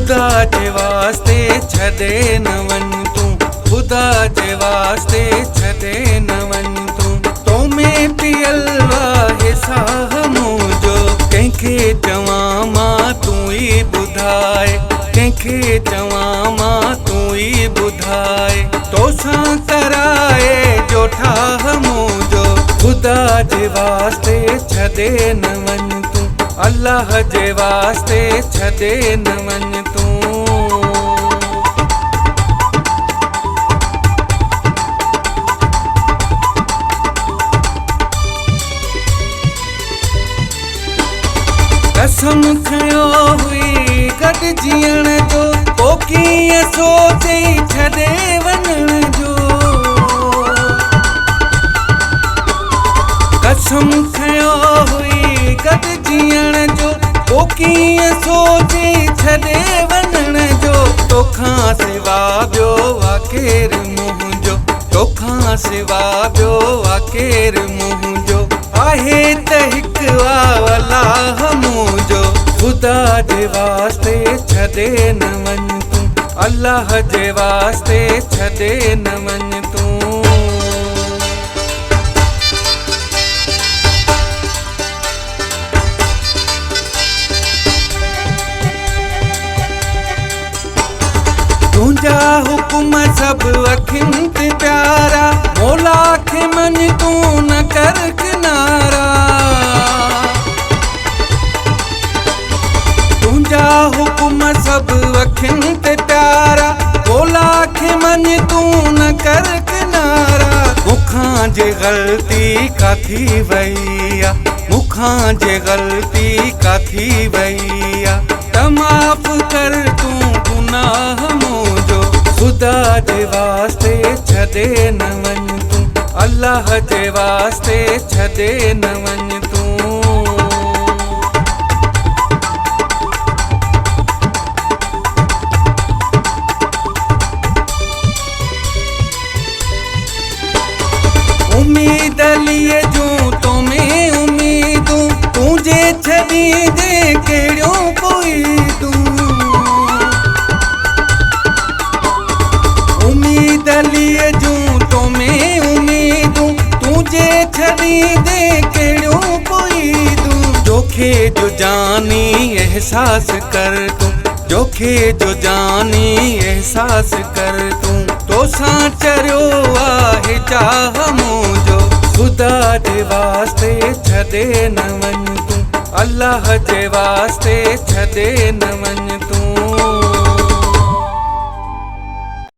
खुदा जे वास्ते छॾे न वञ तूं, खुदा जे वास्ते छॾे न वञ तूं। तो में पियल आहे साह मुंहिंजो, कंहिंखे चवां मां तूं ई ॿुधाए, कंहिंखे चवां मां तूं ई ॿुधाए। तोसां कराए जो ठाह मुंहिंजो, खुदा जे वास्ते छॾे न वञ तूं, अल्लाह जे वास्ते छॾे न वञ तूं। कसम खयो हुई गॾु जीअण जो, पोइ कीअं सोचे छॾे वञण जो। कसम खयो हुई गॾु जीअण जो, पोइ कीअं सोचे छॾे वञण जो। तोखां सिवा ॿियो आहे केरु मुंहिंजो, तोखां सिवा ॿियो आहे केरु मुंहिंजो। आहे त हिकु अल्लाह मुंहिंजो, खुदा जे वास्ते छॾे न वञ तूं, अल्लाह जे वास्ते छॾे न वञ तूं। तुंहिंजा हुकुम सभु अखियुनि ते प्यारा, मौला खे मञ तूं न कर किनारा। तुंहिंजा हुकुम सभु अखियुनि ते प्यारा, मौला खे मञ तूं न कर किनारा। मूंखां जे ग़लती का थी वई आ, मूंखां जे ग़लती का थी वई आ, त माफ़ कर तूं गुनाह मुंहिंजो। खुदा जे वास्ते छॾे न वञ तूं, अल्लाह जे वास्ते छॾे न वञ तूं। उम्मीद लिए जूं तो में उम्मीदूं, तुझे छॾी दे कहिड़ियूं पोईदूं। उम्मीद लिए जूं तो में उम्मीदूं, तुझे छॾी दे कहिड़ियूं पोईदूं। जोखे जो जानी एहसास कर तूं, जोखे जो जानी एहसास कर तूं। तोसां चरियो आहे चाह मुंहिंजो, खुदा जे वास्ते छॾे न वञ तूं, अल्लाह जे वास्ते छॾे न वञ तूं।